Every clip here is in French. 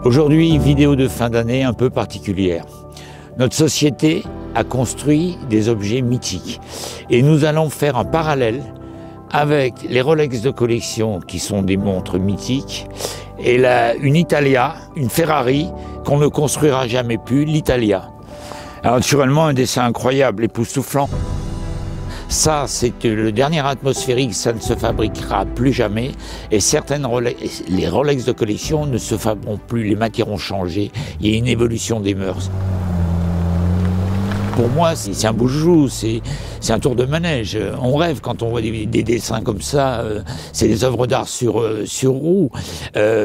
Aujourd'hui, vidéo de fin d'année un peu particulière. Notre société a construit des objets mythiques et nous allons faire un parallèle avec les Rolex de collection qui sont des montres mythiques et une Italia, une Ferrari qu'on ne construira jamais plus, l'Italia. Alors naturellement un dessin incroyable, époustouflant. Ça, c'est le dernier atmosphérique, ça ne se fabriquera plus jamais. Et certaines Rolex, les Rolex de collection ne se fabriqueront plus, les matières ont changé, il y a une évolution des mœurs. Pour moi, c'est un beau joujou, c'est un tour de manège. On rêve quand on voit des dessins comme ça, c'est des œuvres d'art sur roue.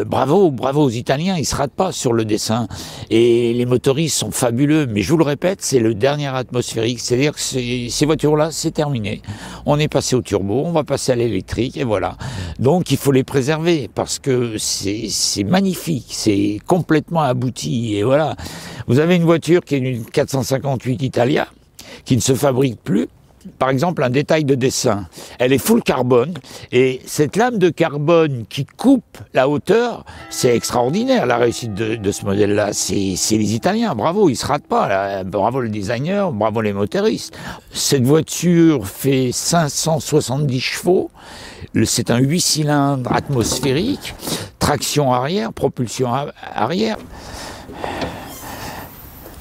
Bravo aux Italiens, ils ne se ratent pas sur le dessin. Et les motoristes sont fabuleux, mais je vous le répète, c'est le dernier atmosphérique, c'est-à-dire que ces voitures-là, c'est terminé. On est passé au turbo, on va passer à l'électrique, et voilà. Donc il faut les préserver, parce que c'est magnifique, c'est complètement abouti, et voilà. Vous avez une voiture qui est une 458 Italia, qui ne se fabrique plus. Par exemple, un détail de dessin. Elle est full carbone, et cette lame de carbone qui coupe la hauteur, c'est extraordinaire, la réussite de ce modèle-là. C'est les Italiens, bravo, ils ne se ratent pas, là. Bravo le designer, bravo les motoristes. Cette voiture fait 570 chevaux, c'est un 8 cylindres atmosphérique, traction arrière, propulsion arrière.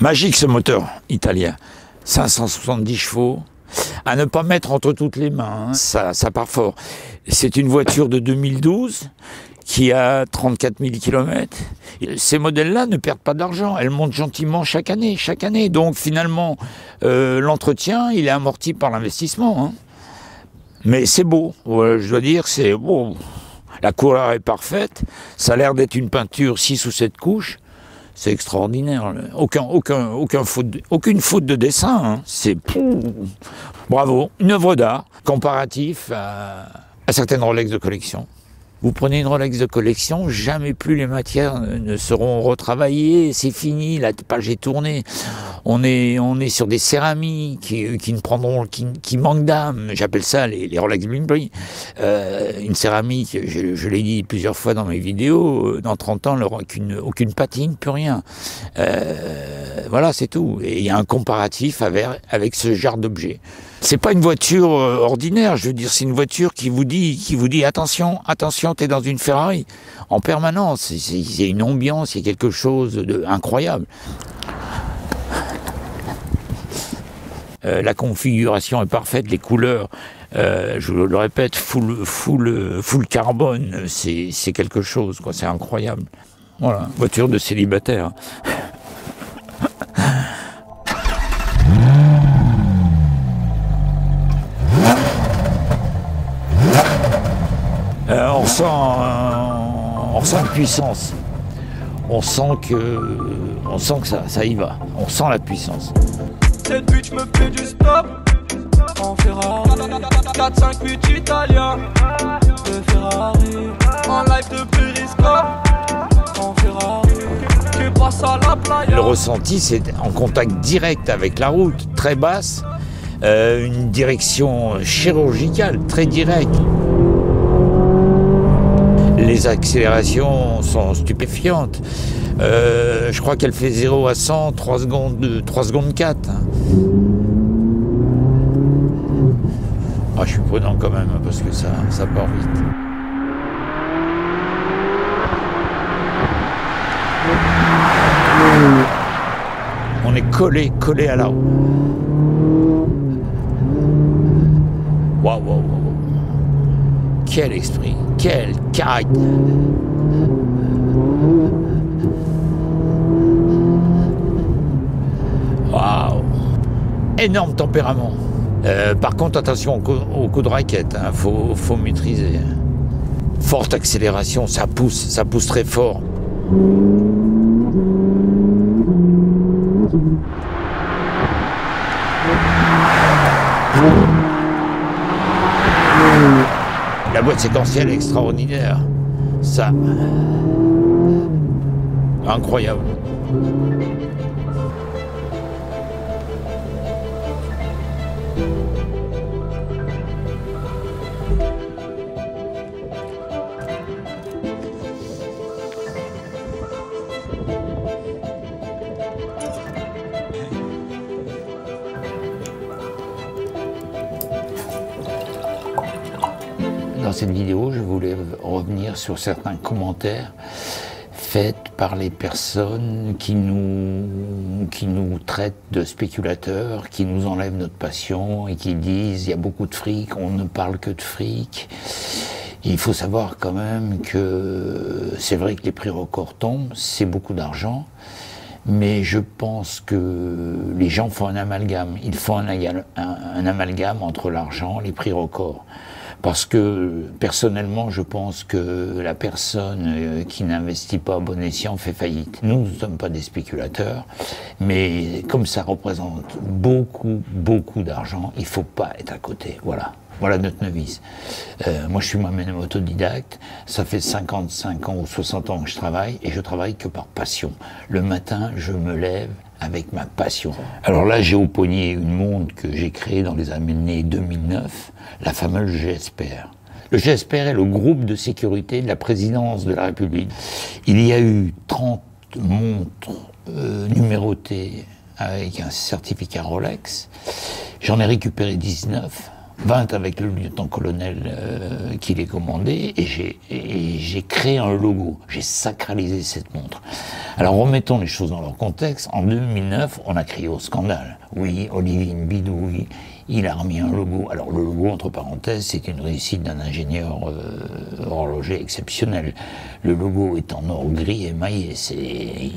Magique ce moteur italien, 570 chevaux, à ne pas mettre entre toutes les mains, hein. Ça part fort. C'est une voiture de 2012 qui a 34 000 km. Ces modèles-là ne perdent pas d'argent, elles montent gentiment chaque année. Donc finalement, l'entretien, il est amorti par l'investissement. Hein. Mais c'est beau, je dois dire, c'est beau. La couleur est parfaite, ça a l'air d'être une peinture 6 ou 7 couches. C'est extraordinaire, aucune faute de dessin, hein. C'est bravo, une œuvre d'art comparatif à certaines Rolex de collection. Vous prenez une Rolex de collection, jamais plus les matières ne seront retravaillées, c'est fini, la page est tournée. On est sur des céramiques qui manquent d'âme. J'appelle ça les Rolex Bling Bling. Une céramique, je l'ai dit plusieurs fois dans mes vidéos, dans 30 ans, aucune patine, plus rien. Voilà, c'est tout. Et il y a un comparatif avec ce genre d'objet. C'est pas une voiture ordinaire, je veux dire, c'est une voiture qui vous dit attention, t'es dans une Ferrari en permanence. C'est une ambiance, c'est quelque chose d'incroyable. La configuration est parfaite, les couleurs, je le répète, full carbone, c'est quelque chose, quoi, c'est incroyable. Voilà, voiture de célibataire. On ressent une puissance. On sent que ça y va. On sent la puissance. Cette bitch me fait du stop en Ferrari 458 Italia de Ferrari en live de périscope en Ferrari qui passe à la playa. Le ressenti, c'est en contact direct avec la route, très basse, une direction chirurgicale, très directe. Les accélérations sont stupéfiantes. Je crois qu'elle fait 0 à 100, 3 secondes 4. Ah, je suis prudent quand même, parce que ça part vite. On est collé à la roue. Waouh. Quel esprit, quel caractère. Waouh. Énorme tempérament. Par contre, attention au coup de raquette, hein, faut maîtriser. Forte accélération, ça pousse très fort. La boîte séquentielle est extraordinaire. Ça, incroyable. Dans cette vidéo, je voulais revenir sur certains commentaires faits par les personnes qui nous traitent de spéculateurs, qui nous enlèvent notre passion et qui disent « il y a beaucoup de fric, on ne parle que de fric ». Il faut savoir quand même que c'est vrai que les prix records tombent, c'est beaucoup d'argent, mais je pense que les gens font un amalgame. Ils font un amalgame entre l'argent et les prix records. Parce que, personnellement, je pense que la personne qui n'investit pas à bon escient fait faillite. Nous ne sommes pas des spéculateurs, mais comme ça représente beaucoup, beaucoup d'argent, il ne faut pas être à côté. Voilà. Voilà notre devise. Moi, je suis moi-même autodidacte. Ça fait 55 ans ou 60 ans que je travaille, et je travaille que par passion. Le matin, je me lève avec ma passion. Alors là, j'ai au poignet une montre que j'ai créée dans les années 2009, la fameuse GSPR. Le GSPR est le groupe de sécurité de la présidence de la République. Il y a eu 30 montres numérotées avec un certificat Rolex. J'en ai récupéré 19. 20 avec le lieutenant-colonel qui les commandait, et j'ai créé un logo, j'ai sacralisé cette montre. Alors remettons les choses dans leur contexte. En 2009, on a crié au scandale. Oui, Olivier Bidouille, il a remis un logo. Alors le logo, entre parenthèses, c'est une réussite d'un ingénieur horloger exceptionnel. Le logo est en or gris émaillé.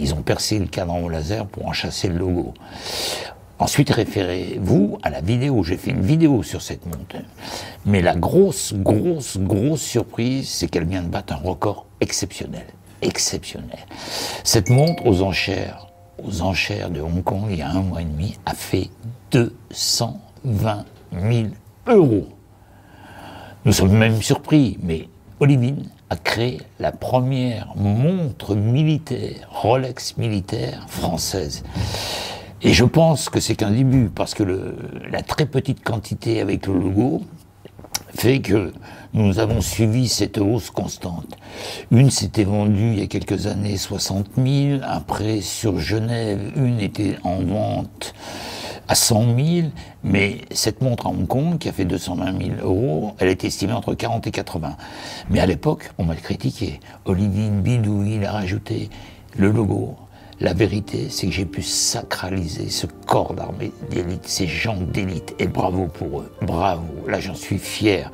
Ils ont percé le cadran au laser pour enchasser le logo. Ensuite, référez-vous à la vidéo. J'ai fait une vidéo sur cette montre. Mais la grosse surprise, c'est qu'elle vient de battre un record exceptionnel. Exceptionnel. Cette montre, aux enchères de Hong Kong, il y a 1 mois et demi, a fait 220 000 €. Nous sommes même surpris, mais Olivier a créé la première montre militaire, Rolex militaire française. Et je pense que c'est qu'un début, parce que la très petite quantité avec le logo fait que nous avons suivi cette hausse constante. Une s'était vendue il y a quelques années 60 000, après sur Genève, une était en vente à 100 000, mais cette montre à Hong Kong, qui a fait 220 000 €, elle est estimée entre 40 et 80. Mais à l'époque, on m'a critiqué. Olivier Bidouille, il a rajouté le logo. La vérité, c'est que j'ai pu sacraliser ce corps d'armée d'élite, ces gens d'élite, et bravo pour eux, bravo, là j'en suis fier.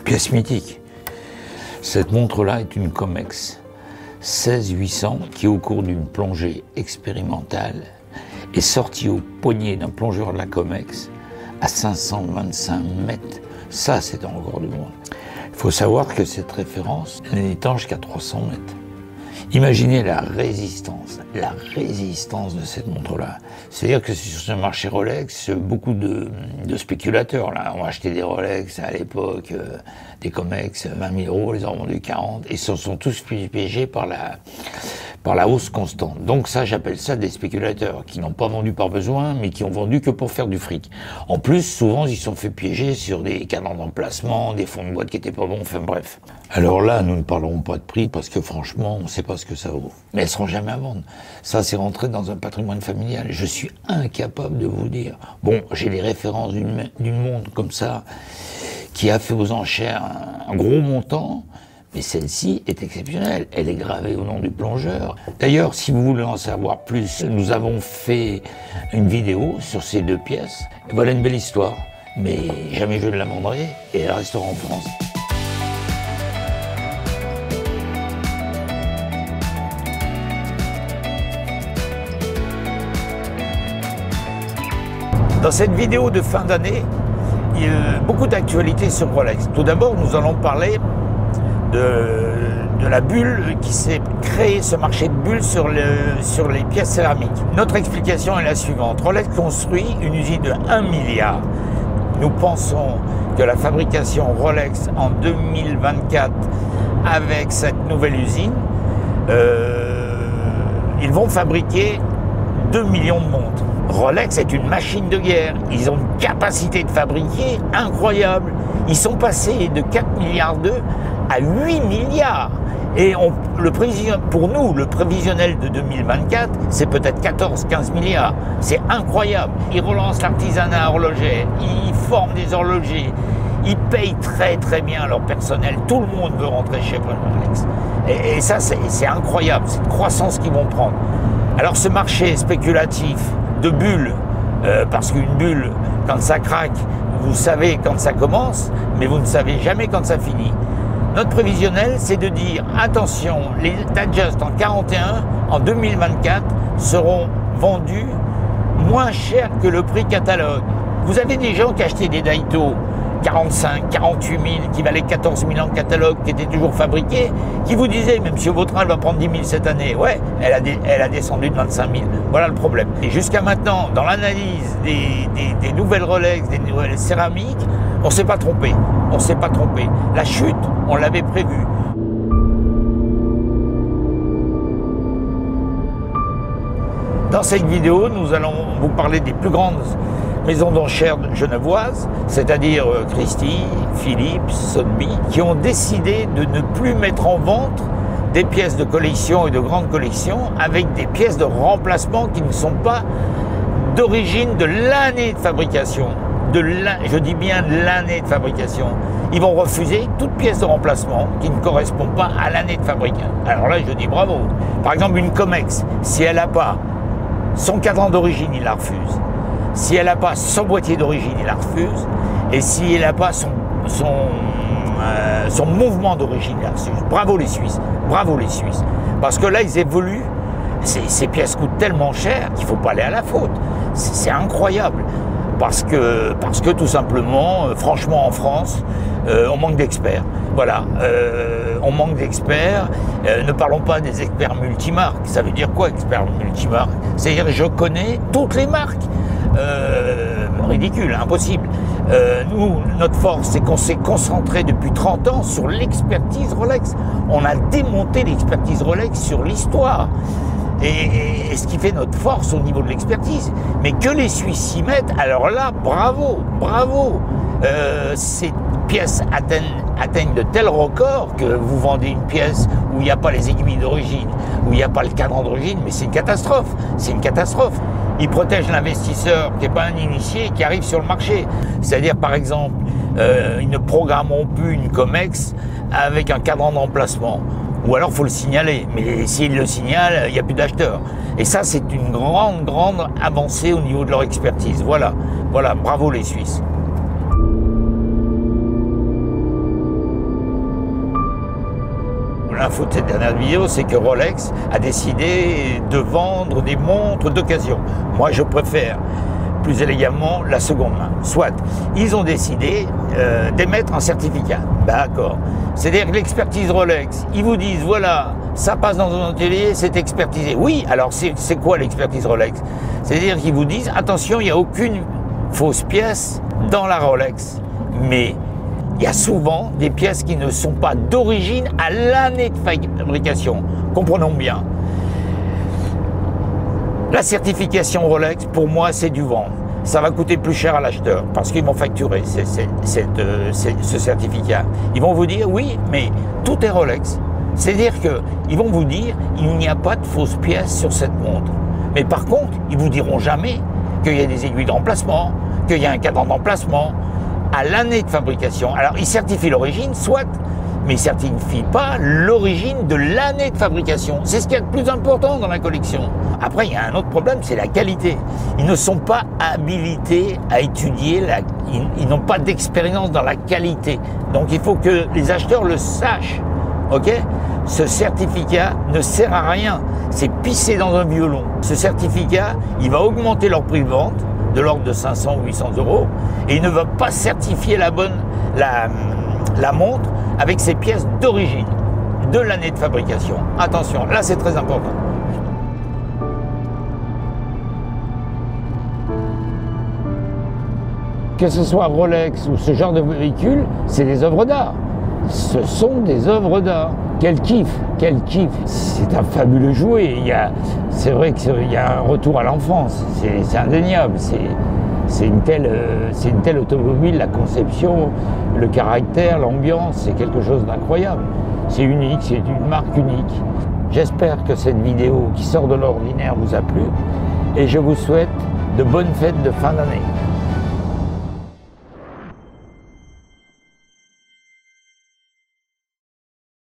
Pièce mythique. Cette montre-là est une Comex 16800 qui, au cours d'une plongée expérimentale, est sortie au poignet d'un plongeur de la Comex à 525 mètres. Ça, c'est un record du monde. Il faut savoir que cette référence n'étend qu'à 300 mètres. Imaginez la résistance de cette montre-là. C'est-à-dire que sur ce marché Rolex, beaucoup de spéculateurs là, ont acheté des Rolex à l'époque, des Comex, 20 000 €, les ont vendus 40, et se sont tous piégés par la hausse constante. Donc ça, j'appelle ça des spéculateurs, qui n'ont pas vendu par besoin, mais qui ont vendu que pour faire du fric. En plus, souvent, ils se sont fait piéger sur des cadrans d'emplacement, des fonds de boîte qui étaient pas bons, enfin bref. Alors là, nous ne parlerons pas de prix, parce que franchement, on ne sait pas ce que ça vaut. Mais elles seront jamais à vendre. Ça, c'est rentré dans un patrimoine familial. Je suis incapable de vous dire. Bon, j'ai les références d'une montre comme ça, qui a fait aux enchères un gros montant, mais celle-ci est exceptionnelle. Elle est gravée au nom du plongeur. D'ailleurs, si vous voulez en savoir plus, nous avons fait une vidéo sur ces 2 pièces. Et voilà une belle histoire, mais jamais je ne la vendrai, et elle restera en France. Dans cette vidéo de fin d'année, il y a beaucoup d'actualités sur Rolex. Tout d'abord, nous allons parler de la bulle qui s'est créée, ce marché de bulles sur les pièces céramiques. Notre explication est la suivante. Rolex construit une usine de 1 milliard. Nous pensons que la fabrication Rolex en 2024, avec cette nouvelle usine, ils vont fabriquer 2 millions de montres. Rolex est une machine de guerre. Ils ont une capacité de fabriquer incroyable. Ils sont passés de 4 milliards d'euros à 8 milliards. Et pour nous, le prévisionnel de 2024, c'est peut-être 14-15 milliards. C'est incroyable. Ils relancent l'artisanat horloger, ils forment des horlogers, ils payent très très bien leur personnel. Tout le monde veut rentrer chez Rolex. Et ça, c'est incroyable, cette croissance qu'ils vont prendre. Alors ce marché spéculatif de bulles, parce qu'une bulle, quand ça craque, vous savez quand ça commence, mais vous ne savez jamais quand ça finit. Notre prévisionnel, c'est de dire, attention, les Datejust en 41, en 2024, seront vendus moins cher que le prix catalogue. Vous avez des gens qui achetaient des Daito 45, 48 000, qui valaient 14 000 en catalogue, qui étaient toujours fabriqués, qui vous disaient, même si votre train va prendre 10 000 cette année, ouais, elle a descendu de 25 000. Voilà le problème. Et jusqu'à maintenant, dans l'analyse des nouvelles Rolex, des nouvelles céramiques, on ne s'est pas trompé. On ne s'est pas trompé. La chute, on l'avait prévue. Dans cette vidéo, nous allons vous parler des plus grandes maisons d'enchères genevoises, c'est-à-dire Christie, Philips, Sotheby's, qui ont décidé de ne plus mettre en vente des pièces de collection et de grande collection avec des pièces de remplacement qui ne sont pas d'origine de l'année de fabrication. Je dis bien de l'année de fabrication. Ils vont refuser toute pièce de remplacement qui ne correspond pas à l'année de fabrication. Alors là, je dis bravo. Par exemple, une Comex, si elle n'a pas son cadran d'origine, il la refuse. Si elle n'a pas son boîtier d'origine, il la refuse. Et si elle n'a pas son mouvement d'origine, il la refuse. Bravo les Suisses. Bravo les Suisses. Parce que là, ils évoluent. Ces pièces coûtent tellement cher qu'il ne faut pas aller à la faute. C'est incroyable. Parce que tout simplement, franchement en France, on manque d'experts. Voilà, on manque d'experts. Ne parlons pas des experts multimarques. Ça veut dire quoi, expert multimarque? C'est-à-dire je connais toutes les marques. Ridicule, impossible. Nous, notre force, c'est qu'on s'est concentré depuis 30 ans sur l'expertise Rolex. On a démonté l'expertise Rolex sur l'histoire. Et ce qui fait notre force au niveau de l'expertise. Mais que les Suisses s'y mettent, alors là, bravo, bravo. Ces pièces atteignent de tels records que vous vendez une pièce où il n'y a pas les aiguilles d'origine, où il n'y a pas le cadran d'origine, mais c'est une catastrophe. C'est une catastrophe. Ils protègent l'investisseur qui n'est pas un initié et qui arrive sur le marché. C'est-à-dire, par exemple, ils ne programmeront plus une Comex avec un cadran d'emplacement. Ou alors, il faut le signaler. Mais s'ils le signalent, il n'y a plus d'acheteurs. Et ça, c'est une grande, grande avancée au niveau de leur expertise. Voilà, voilà, bravo les Suisses. L'info de cette dernière vidéo, c'est que Rolex a décidé de vendre des montres d'occasion. Moi, je préfère plus élégamment la seconde main. Soit, ils ont décidé d'émettre un certificat. D'accord. C'est-à-dire que l'expertise Rolex, ils vous disent, voilà, ça passe dans un atelier, c'est expertisé. Oui, alors c'est quoi l'expertise Rolex? C'est-à-dire qu'ils vous disent, attention, il n'y a aucune fausse pièce dans la Rolex. Mais il y a souvent des pièces qui ne sont pas d'origine à l'année de fabrication. Comprenons bien. La certification Rolex, pour moi, c'est du vent. Ça va coûter plus cher à l'acheteur parce qu'ils vont facturer ce certificat. Ils vont vous dire, oui, mais tout est Rolex. C'est-à-dire qu'ils vont vous dire, il n'y a pas de fausses pièces sur cette montre. Mais par contre, ils ne vous diront jamais qu'il y a des aiguilles de remplacement, qu'il y a un cadran d'emplacement à l'année de fabrication. Alors, ils certifient l'origine, soit, mais ils ne certifient pas l'origine de l'année de fabrication. C'est ce qui est le plus important dans la collection. Après, il y a un autre problème, c'est la qualité. Ils ne sont pas habilités à étudier, ils n'ont pas d'expérience dans la qualité. Donc, il faut que les acheteurs le sachent. Ok? Ce certificat ne sert à rien. C'est pisser dans un violon. Ce certificat, il va augmenter leur prix de vente de l'ordre de 500 ou 800 euros, et il ne va pas certifier la montre avec ses pièces d'origine, de l'année de fabrication. Attention, là c'est très important. Que ce soit Rolex ou ce genre de véhicule, c'est des œuvres d'art. Ce sont des œuvres d'art. Quel kiff, quel kiff. C'est un fabuleux jouet. C'est vrai qu'il y a un retour à l'enfance. C'est indéniable. c'est une telle automobile, la conception, le caractère, l'ambiance, c'est quelque chose d'incroyable. C'est unique, c'est une marque unique. J'espère que cette vidéo qui sort de l'ordinaire vous a plu et je vous souhaite de bonnes fêtes de fin d'année.